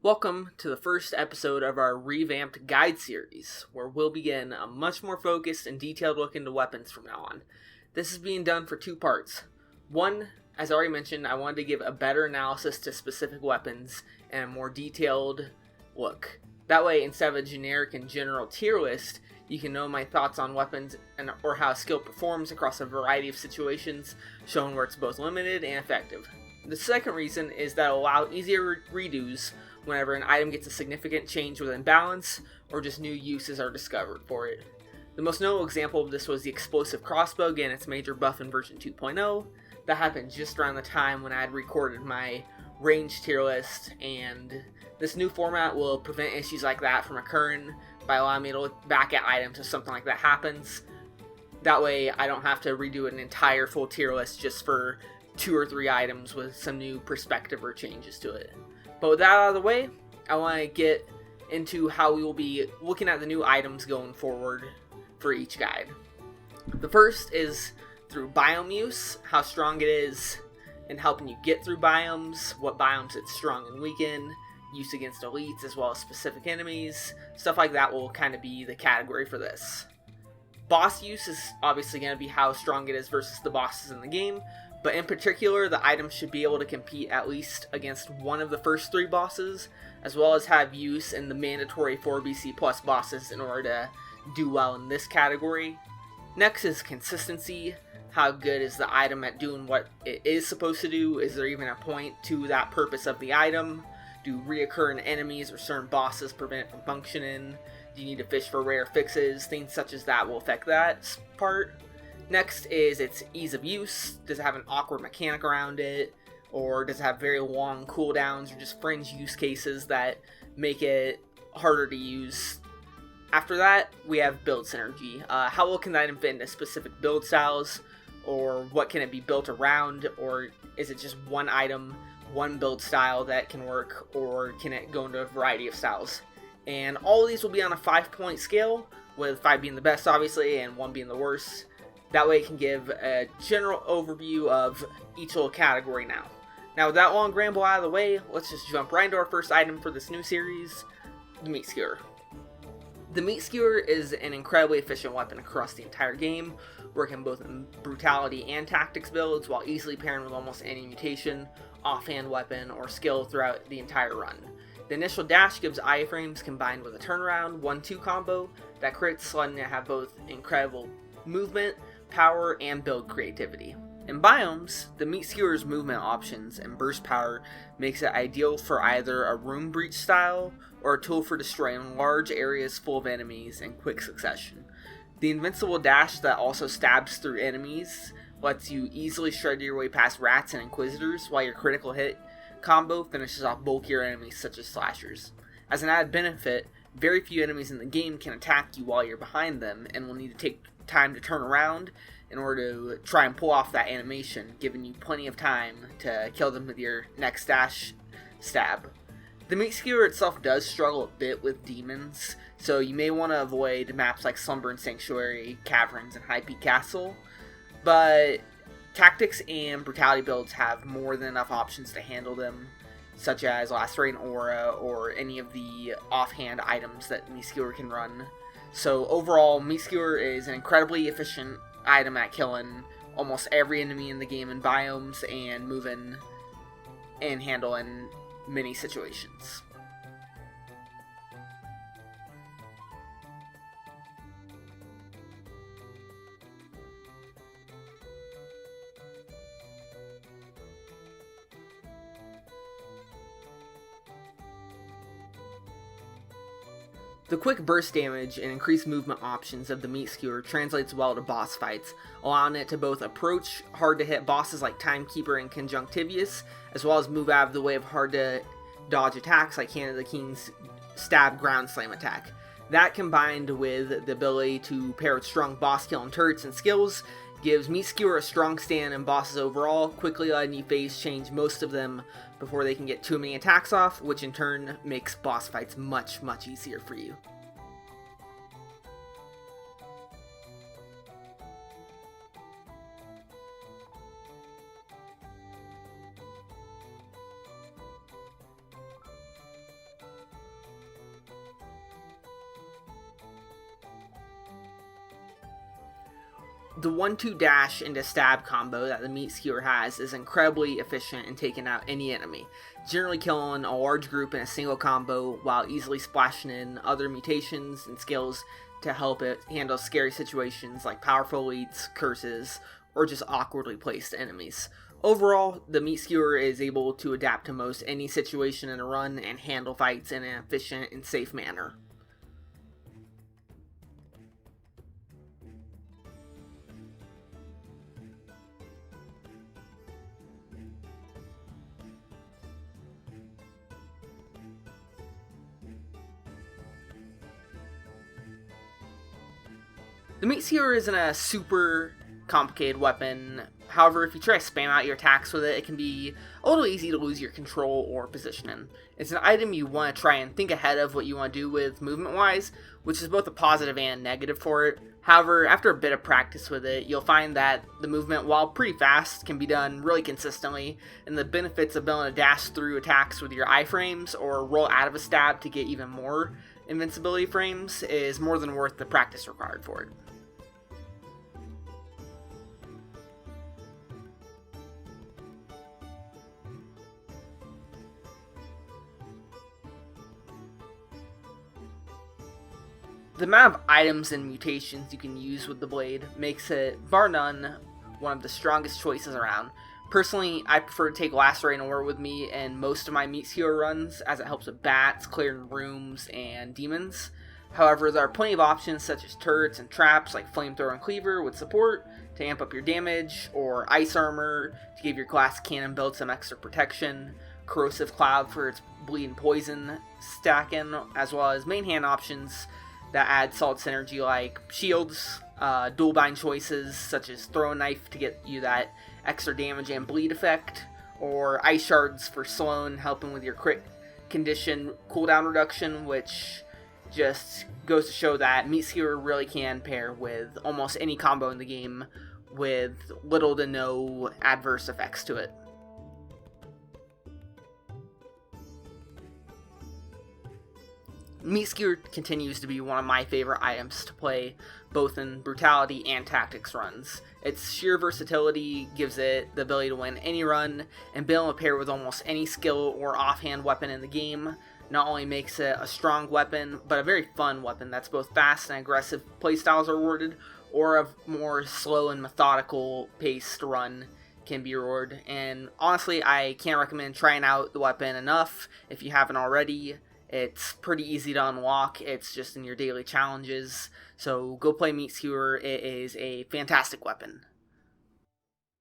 Welcome to the first episode of our revamped guide series, where we'll begin a much more focused and detailed look into weapons from now on. This is being done for two parts. One, as I already mentioned, I wanted to give a better analysis to specific weapons and a more detailed look. That way, instead of a generic and general tier list, you can know my thoughts on weapons or how a skill performs across a variety of situations, showing where it's both limited and effective. The second reason is that it'll allow easier redos whenever an item gets a significant change within balance, or just new uses are discovered for it. The most notable example of this was the explosive crossbow getting its major buff in version 2.0. That happened just around the time when I had recorded my range tier list, and this new format will prevent issues like that from occurring by allowing me to look back at items if something like that happens. That way I don't have to redo an entire full tier list just for 2 or 3 items with some new perspective or changes to it. But with that out of the way, I want to get into how we will be looking at the new items going forward for each guide. The first is through biome use, how strong it is in helping you get through biomes, what biomes it's strong and weak in, use against elites as well as specific enemies. Stuff like that will kind of be the category for this. Boss use is obviously going to be how strong it is versus the bosses in the game, but in particular, the items should be able to compete at least against one of the first 3 bosses, as well as have use in the mandatory 4BC plus bosses in order to do well in this category. Next is consistency. How good is the item at doing what it is supposed to do? Is there even a point to that purpose of the item? Do reoccurring enemies or certain bosses prevent it from functioning? Do you need to fish for rare fixes? Things such as that will affect that part. Next is its ease of use. Does it have an awkward mechanic around it? Or does it have very long cooldowns or just fringe use cases that make it harder to use? After that, we have build synergy. How well can the item fit into specific build styles? Or what can it be built around? Or is it just one item, one build style that can work? Or can it go into a variety of styles? And all of these will be on a 5-point scale, with 5 being the best obviously and 1 being the worst. That way it can give a general overview of each little category now. Now with that long ramble out of the way, let's just jump right into our first item for this new series, the Meat Skewer. The Meat Skewer is an incredibly efficient weapon across the entire game, working both in brutality and tactics builds while easily pairing with almost any mutation, offhand weapon, or skill throughout the entire run. The initial dash gives iframes combined with a turnaround 1-2 combo that crits, letting it have both incredible movement, power, and build creativity. In biomes, the Meat Skewer's movement options and burst power makes it ideal for either a room breach style or a tool for destroying large areas full of enemies in quick succession. The invincible dash that also stabs through enemies lets you easily shred your way past rats and inquisitors, while your critical hit combo finishes off bulkier enemies such as slashers. As an added benefit, very few enemies in the game can attack you while you're behind them and will need to take time to turn around in order to try and pull off that animation, giving you plenty of time to kill them with your next dash stab. The Meat Skewer itself does struggle a bit with demons, so you may want to avoid maps like Slumber and Sanctuary, Caverns, and High Peak Castle, but tactics and brutality builds have more than enough options to handle them, such as Lacerating Aura or any of the offhand items that Meat Skewer can run. So overall, Meat Skewer is an incredibly efficient item at killing almost every enemy in the game in biomes and moving and handling many situations. The quick burst damage and increased movement options of the Meat Skewer translates well to boss fights, allowing it to both approach hard-to-hit bosses like Timekeeper and Conjunctivius, as well as move out of the way of hard-to-dodge attacks like Hand of the King's Stab Ground Slam attack. That, combined with the ability to pair with strong boss killing turrets and skills, gives Meat Skewer a strong stand in bosses overall, quickly letting you phase change most of them before they can get too many attacks off, which in turn makes boss fights much easier for you. The 1-2 dash into stab combo that the Meat Skewer has is incredibly efficient in taking out any enemy, generally killing a large group in a single combo while easily splashing in other mutations and skills to help it handle scary situations like powerful elites, curses, or just awkwardly placed enemies. Overall, the Meat Skewer is able to adapt to most any situation in a run and handle fights in an efficient and safe manner. The Meat Skewer isn't a super complicated weapon. However, if you try to spam out your attacks with it, it can be a little easy to lose your control or positioning. It's an item you want to try and think ahead of what you want to do with movement-wise, which is both a positive and negative for it. However, after a bit of practice with it, you'll find that the movement, while pretty fast, can be done really consistently, and the benefits of being able to dash through attacks with your iframes or roll out of a stab to get even more invincibility frames is more than worth the practice required for it. The amount of items and mutations you can use with the blade makes it, bar none, one of the strongest choices around. Personally, I prefer to take Lacerate Ore with me in most of my Meat Skewer runs, as it helps with bats, clearing rooms, and demons. However, there are plenty of options such as turrets and traps like Flamethrower and Cleaver with support to amp up your damage, or Ice Armor to give your glass cannon build some extra protection, Corrosive Cloud for its bleed and poison stacking, as well as main hand options that add solid synergy like shields, dual bind choices such as throw a knife to get you that extra damage and bleed effect, or ice shards for Sloan helping with your crit condition cooldown reduction, which just goes to show that Meat Skewer really can pair with almost any combo in the game with little to no adverse effects to it. Meat Skewer continues to be one of my favorite items to play, both in Brutality and Tactics runs. Its sheer versatility gives it the ability to win any run, and being able to pair with almost any skill or offhand weapon in the game not only makes it a strong weapon, but a very fun weapon that's both fast and aggressive playstyles are rewarded, or a more slow and methodical paced run can be rewarded. And honestly, I can't recommend trying out the weapon enough if you haven't already. It's pretty easy to unlock, it's just in your daily challenges, so go play Meat Skewer, it is a fantastic weapon.